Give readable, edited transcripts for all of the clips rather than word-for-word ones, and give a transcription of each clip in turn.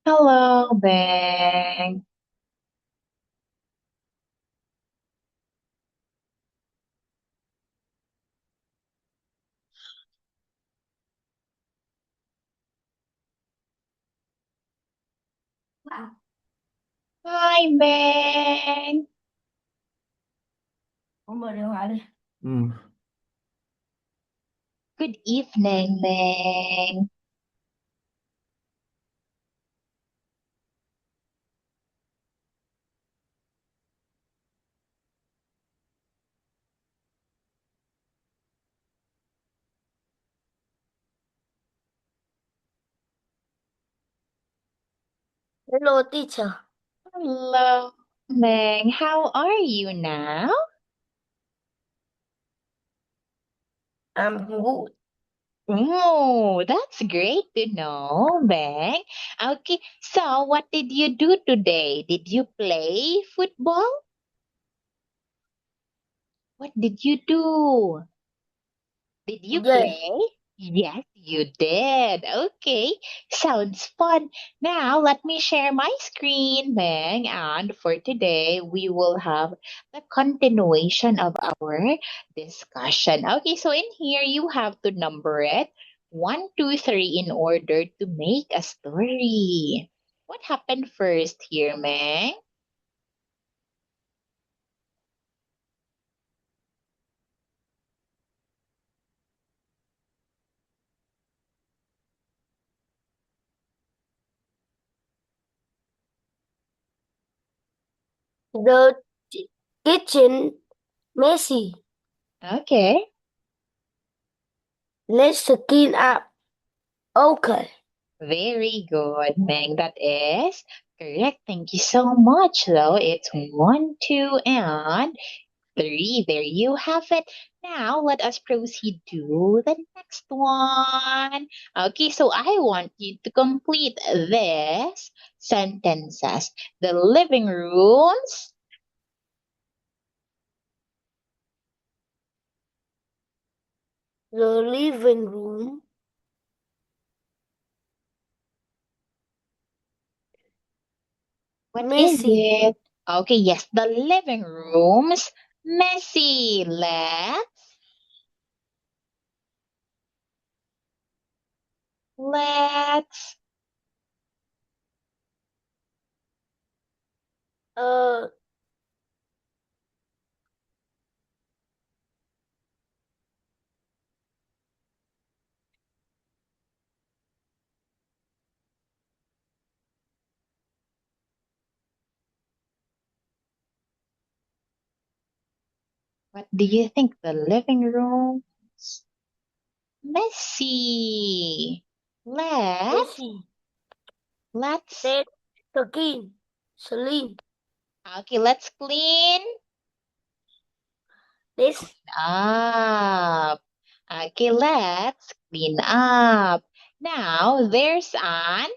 Hello, Bang. Hi, Bang. Không mở điều hòa đi. Ừ. Good evening, Bang. Hello, teacher. Hello, Bang. How are you now? I'm good. Oh, that's great to know, Bang. Okay, so what did you do today? Did you play football? What did you do? Did you Yeah. play? Yes, you did. Okay, sounds fun. Now, let me share my screen, Bang. And for today, we will have the continuation of our discussion. Okay, so in here, you have to number it 1, 2, 3 in order to make a story. What happened first here, Bang? The kitchen messy. Okay, Let's clean up. Okay. very good, Bang. That is correct. Thank you so much, though. It's 1, 2, and 3. There you have it. Now, let us proceed to the next one. Okay, so I want you to complete this sentences. The living rooms. The living room What is messy. it? Okay, yes, the living rooms. Messy. Let's. Uh, What do you think? The living rooms. Messy. Let's. messy. Let's. Let's clean. Clean. Okay, let's clean Let's up. Okay, let's clean up. Now there's an.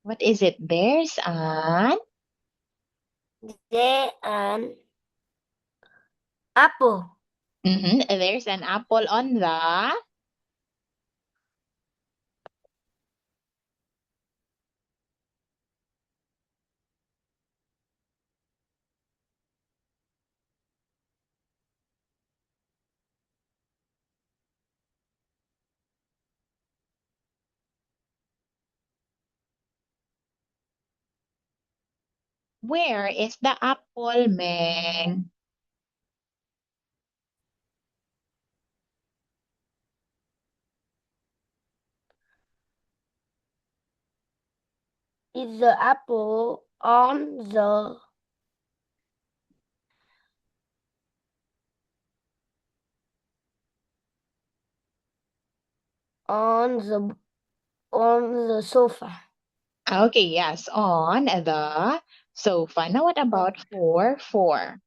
What is it? There's an. get an apple. There's an apple on the. Where is the apple, Meng? Is the apple on the on the sofa? Okay, yes, on the sofa. Now what about four? Four.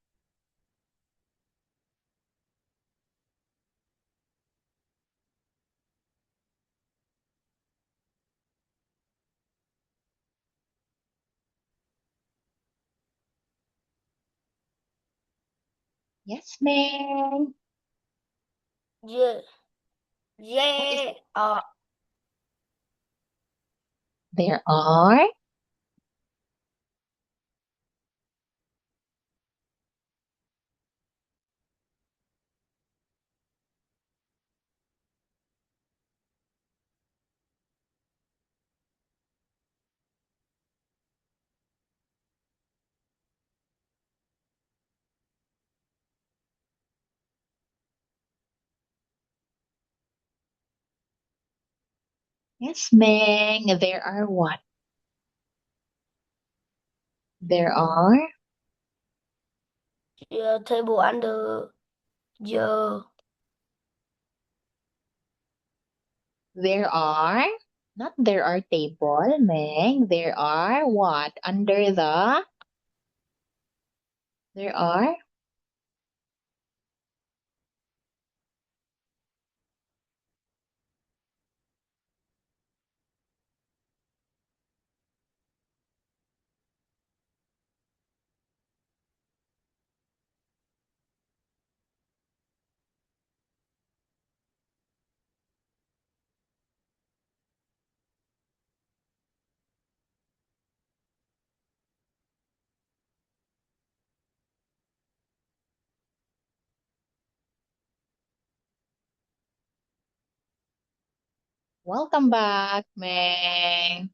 Yes, Meng. Yeah. What is Yeah. there are? Yes, Meng. There are what? There are? Yeah. Table under. Yeah. There are? Not there are table, Meng. There are what? Under the? There are? Welcome back, Meng.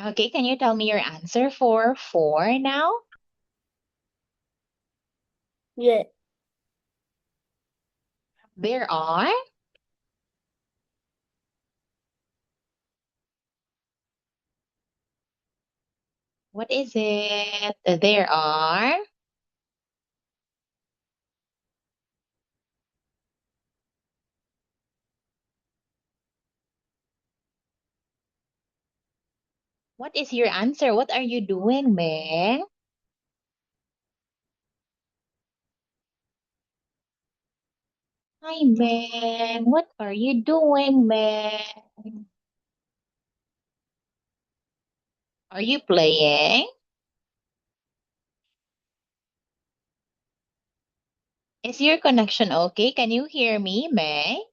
Okay, can you tell me your answer for 4 now? Yeah. There are? What is it? There are? What is your answer? What are you doing, Meng? Hi, Meng. What are you doing, Meng? Are you playing? Is your connection okay? Can you hear me, Meng?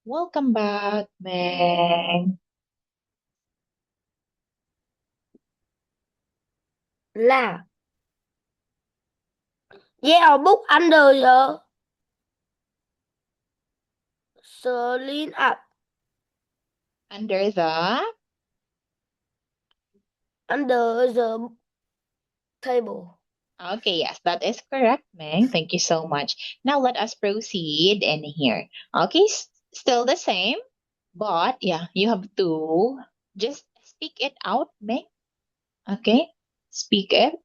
Welcome back, Meng. Là. Yeah. Book under the. Celine up. Under the? Under the table. Okay, yes, that is correct, Meng. Thank you so much. Now let us proceed in here. Okay, still the same, but yeah, you have to just speak it out, Meng. Okay, speak it,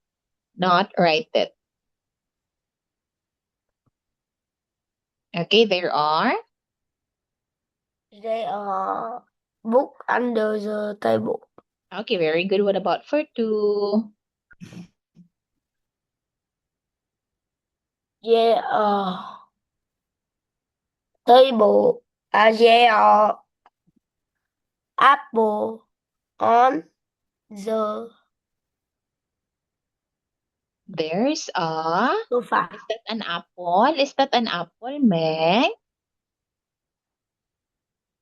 not write it. Okay, there are. They are book under the table. Okay, very good. What about for 2? They are table. They are apple on the There's a. sofa. Is that an apple? Is that an apple, Meng?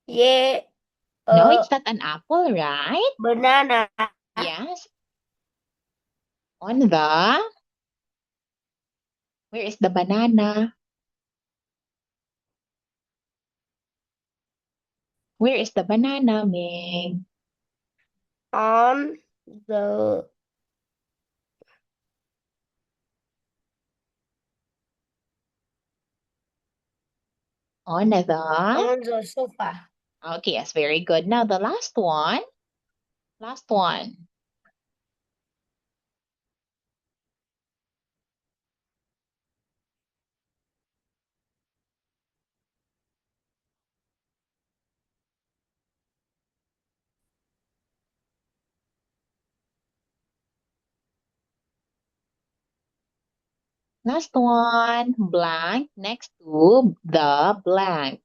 Yeah. No, it's not an apple, right? Banana Yes. On the. Where is the banana? Where is the banana, Ming? on the On the. on the sofa. Okay, yes, very good. Now the last one. Last one. Last one, blank next to the blank.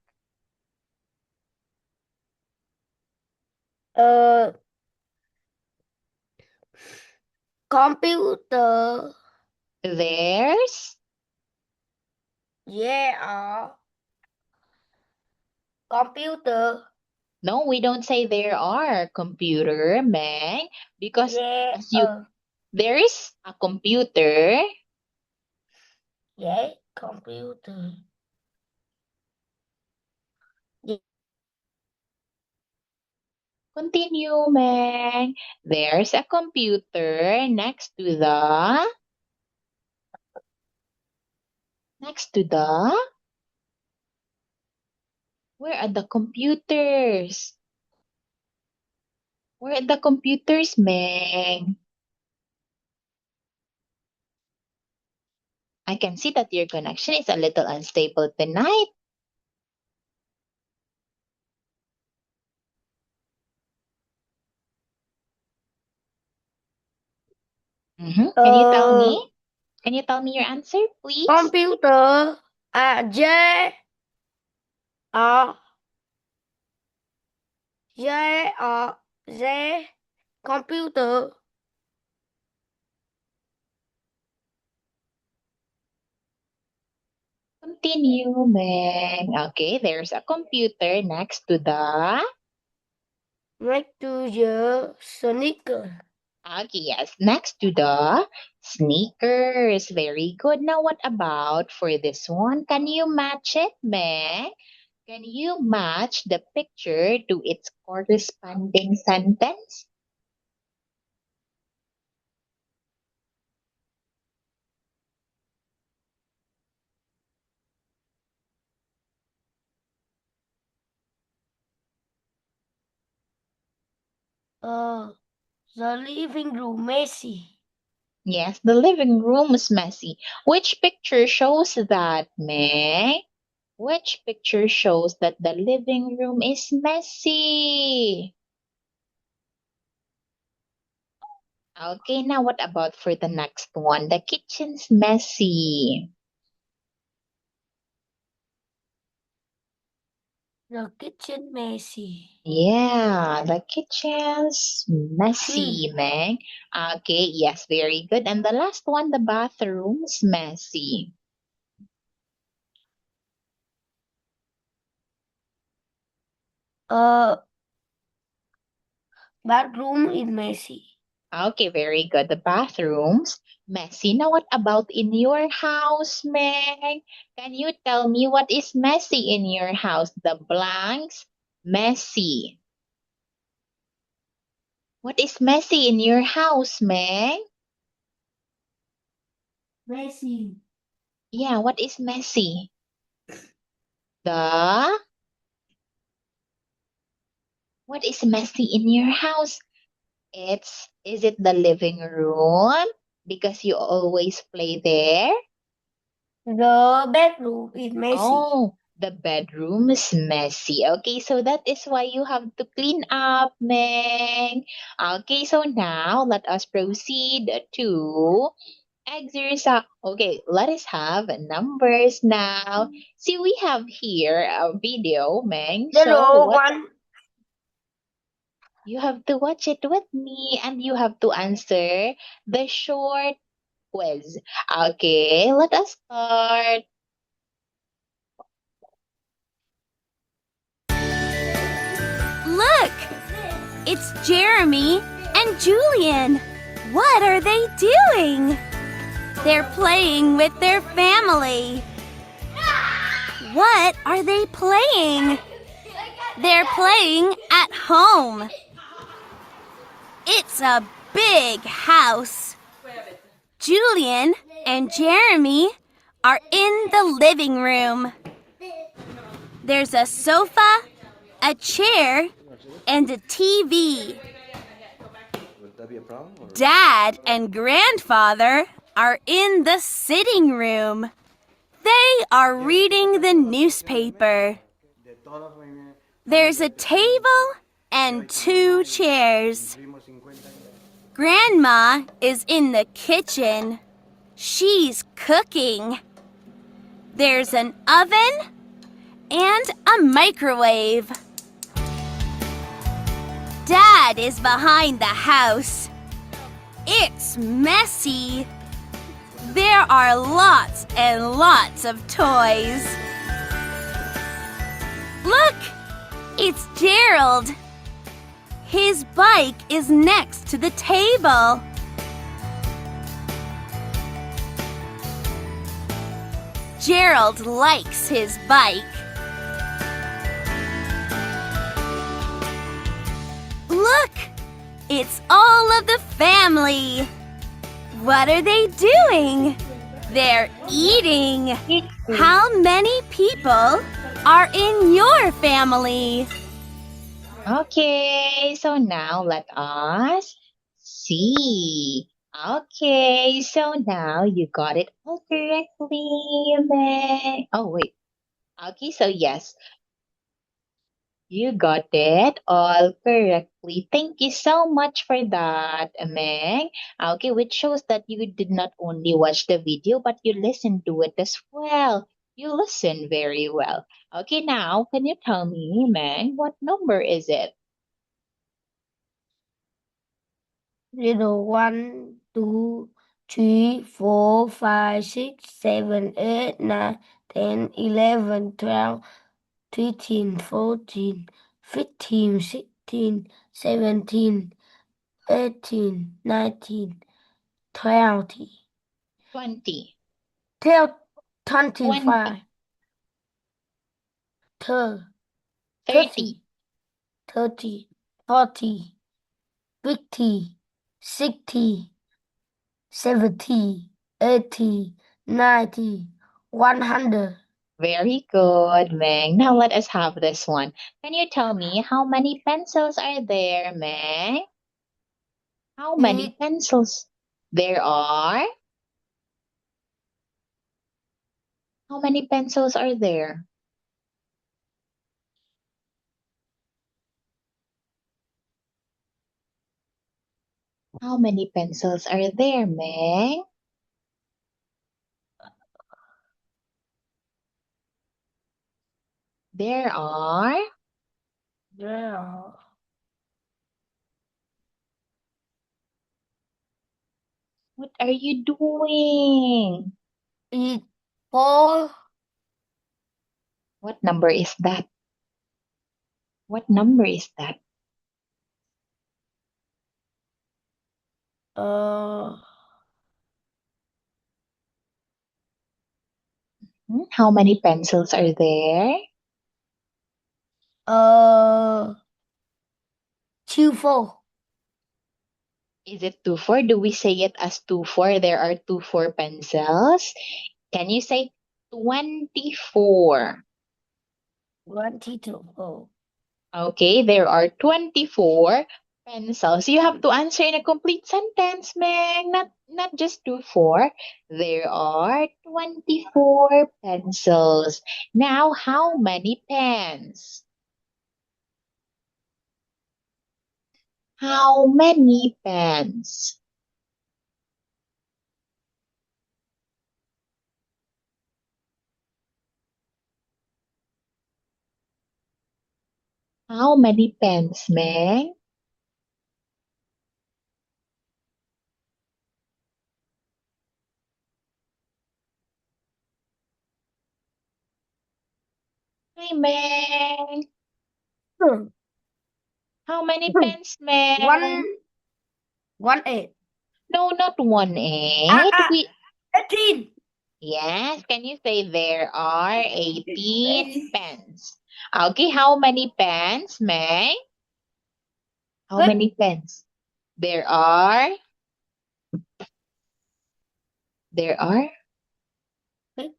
Computer. There's Yeah. Computer. no, we don't say there are computer, Meg, because Yeah. as you there is a computer. Yeah. Computer. Continue, Meg. There's a computer next to the where are the computers? Where are the computers, Meg? I can see that your connection is a little unstable tonight. Can you tell me? Can you tell me your answer, please? Computer. J. R. J. R. Z. Computer. Continue, Meg. Okay, there's a computer next to the sneaker. okay, yes, next to the sneakers. Very good. Now, what about for this one? Can you match it, Meg? Can you match the picture to its corresponding sentence? The living room messy. Yes, the living room is messy. Which picture shows that, Meg? Which picture shows that the living room is messy? Okay, now what about for the next one? The kitchen's messy. The kitchen messy. Yeah, the kitchen's messy, Meg. Okay, yes, very good. And the last one, the bathroom's messy. Bathroom is messy. Okay, very good. The bathroom's messy. Now, what about in your house, Meg? Can you tell me what is messy in your house? The blanks, messy. What is messy in your house, Meg? Messy. Yeah, what is messy? The what is messy in your house? Is it the living room? Because you always play there? The bedroom is messy. Oh, the bedroom is messy. Okay, so that is why you have to clean up, Meg. Okay, so now let us proceed to exercise. Okay, let us have numbers now. See, we have here a video, Meg. So what you have to watch it with me and you have to answer the short quiz. Okay, let us start. Look! It's Jeremy and Julian. What are they doing? They're playing with their family. What are they playing? They're playing at home. It's a big house. Julian and Jeremy are in the living room. There's a sofa, a chair, and a TV. Dad and grandfather are in the sitting room. They are reading the newspaper. There's a table and 2 chairs. Grandma is in the kitchen. She's cooking. There's an oven and a microwave. Dad is behind the house. It's messy. There are lots and lots of toys. Look, it's Gerald. His bike is next to the table. Gerald likes his bike. Look, it's all of the family. What are they doing? They're eating. How many people are in your family? Okay, so now let us see. Okay, so now you got it all correctly, Meg. Oh, wait. Okay, so yes, you got it all correctly. Thank you so much for that, Meg. Okay, which shows that you did not only watch the video, but you listened to it as well. You listen very well. Okay, now can you tell me, Meg, what number is it? 1, 2, 3, 4, 5, 6, 7, 8, 9, 10, 11, 12, 13, 14, 15, 16, 17, 18, 19, 20, 20. 25, 30, 30. 30, 40, 50, 60, 70, 80, 90, 100. Very good, Meg. Now let us have this one. Can you tell me how many pencils are there, Meg? How many pencils there are? How many pencils are there? How many pencils are there, Meg? There are. Yeah. What are you doing? It 4, What number is that? What number is that? uh, How many pencils are there? uh, 2, 4. Is it 2, 4? Do we say it as 2, 4? There are 2, 4 pencils. Can you say 24? 22, 4. Okay, there are 24 pencils. You have to answer in a complete sentence, Meg. Not just 2, 4. There are 24 pencils. Now, how many pens? How many pens? How many pens, Meg? Hi, Meg. How many pens, Meg? 1, 8. No, not 1/8. 18. Yes, can you say there are 18 pens? Okay, how many pens, May? How Good. many pens? There are. There are. Big,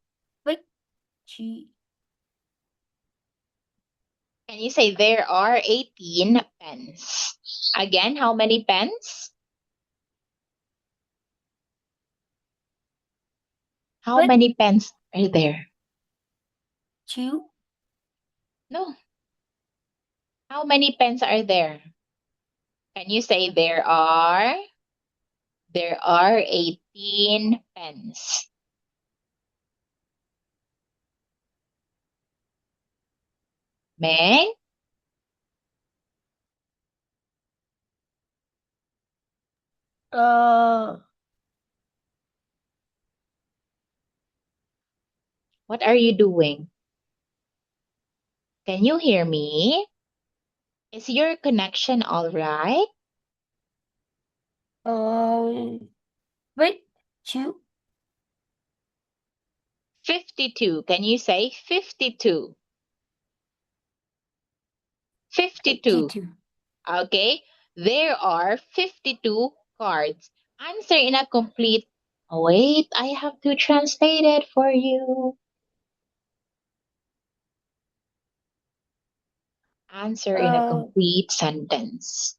G. Can you say there are 18 pens? Again, how many pens? How Good. many pens are there? 2. No. How many pens are there? Can you say there are? There are 18 15 pens. Meng? What are you doing? Can you hear me? Is your connection all right? Wait, two, 52. Can you say 52? 52. 52. Okay. There are 52 cards. Answer in a complete. Oh, wait, I have to translate it for you. Answer in a complete sentence.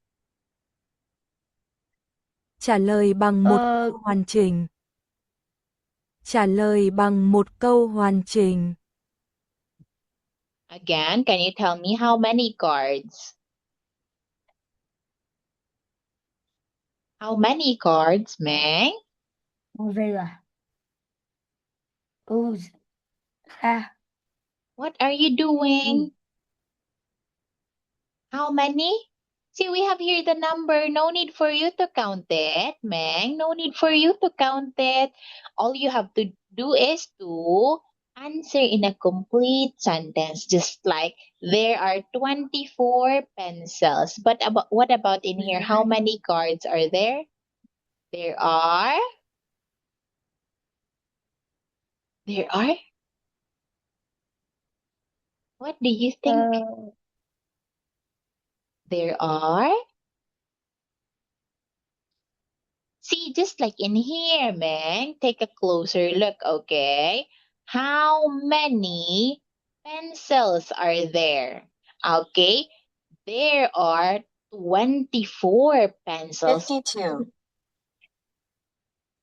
Trả lời bằng một câu hoàn chỉnh. Trả lời bằng một câu hoàn chỉnh. Again, can you tell me how many cards? How many cards, Meng? What are you doing? How many? See, we have here the number. No need for you to count it, Meng. No need for you to count it. All you have to do is to answer in a complete sentence, just like there are 24 pencils. But what about in here? How many cards are there? There are. What do you think? There are. See, just like in here, Meng, take a closer look, okay? How many pencils are there? Okay, there are 24 pencils. 52.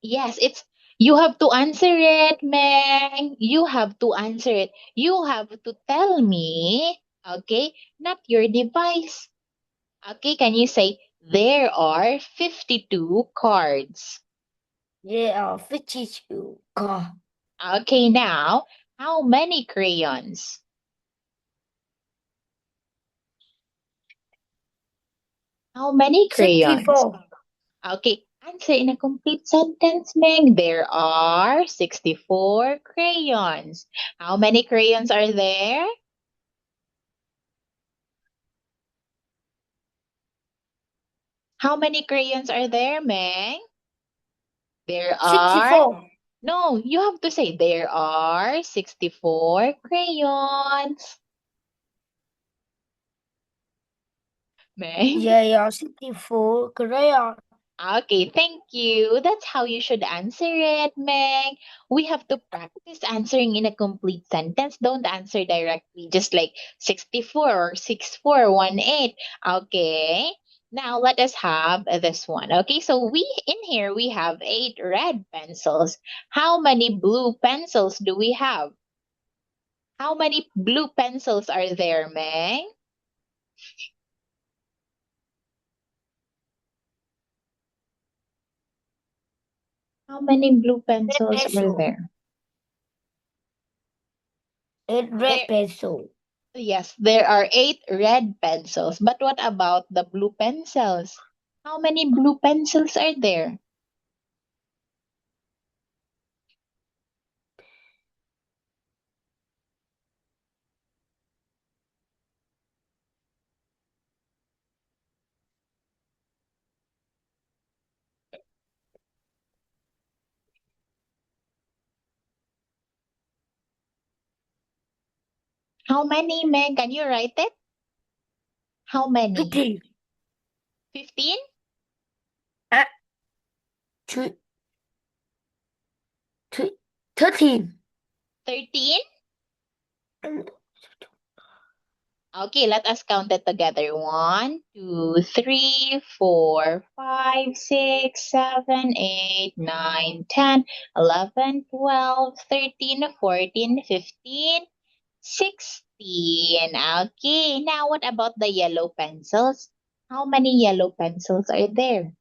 Yes, you have to answer it, Meng. You have to answer it. You have to tell me, okay, not your device. Okay, can you say, there are 52 cards? There are 52 cards. Okay, now, how many crayons? How many crayons? 64. Okay, answer in a complete sentence, Meng. There are 64 crayons. How many crayons are there? How many crayons are there, Meng? There are. 64. No, you have to say there are 64 crayons. Meng? There are 64 crayons. Okay, thank you. That's how you should answer it, Meg. We have to practice answering in a complete sentence. Don't answer directly, just like 64 or 6418. Okay. Now let us have this one. Okay, so in here we have 8 red pencils. How many blue pencils do we have? How many blue pencils are there, Meg? How many blue pencils are there? 8 red pencils. Yes, there are 8 red pencils. But what about the blue pencils? How many blue pencils are there? How many, Meg? Can you write it? How many? 15. 15? 13. 13? Okay, let us count it together. 1, 2, 3, 4, 5, 6, 7, 8, 9, 10, 11, 12, 13, 14, 15, 16. Okay, now what about the yellow pencils? How many yellow pencils are there?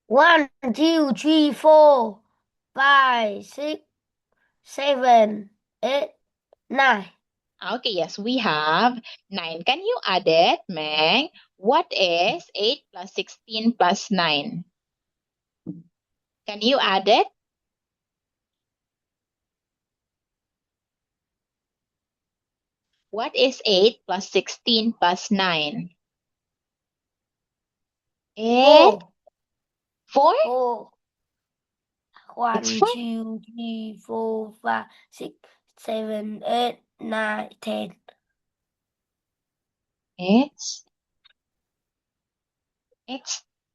1, 2, 3, 4, 5, 6, 7, 8, 9. Okay, yes, we have 9. Can you add it, Meng? What is 8 plus 16 plus 9? Can you add it? What is 8 plus 16 plus 9? 8? 4? 4. 1, It's 4. 2, 3, 4, 5, 6, 7, 8, 9, 10. It's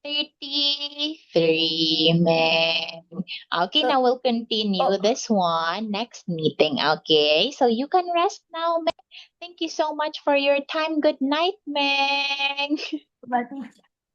33, Meng. Okay, now we'll continue this one next meeting, okay? So you can rest now, Meng. Thank you so much for your time. Good night, Meng. Bye, teacher.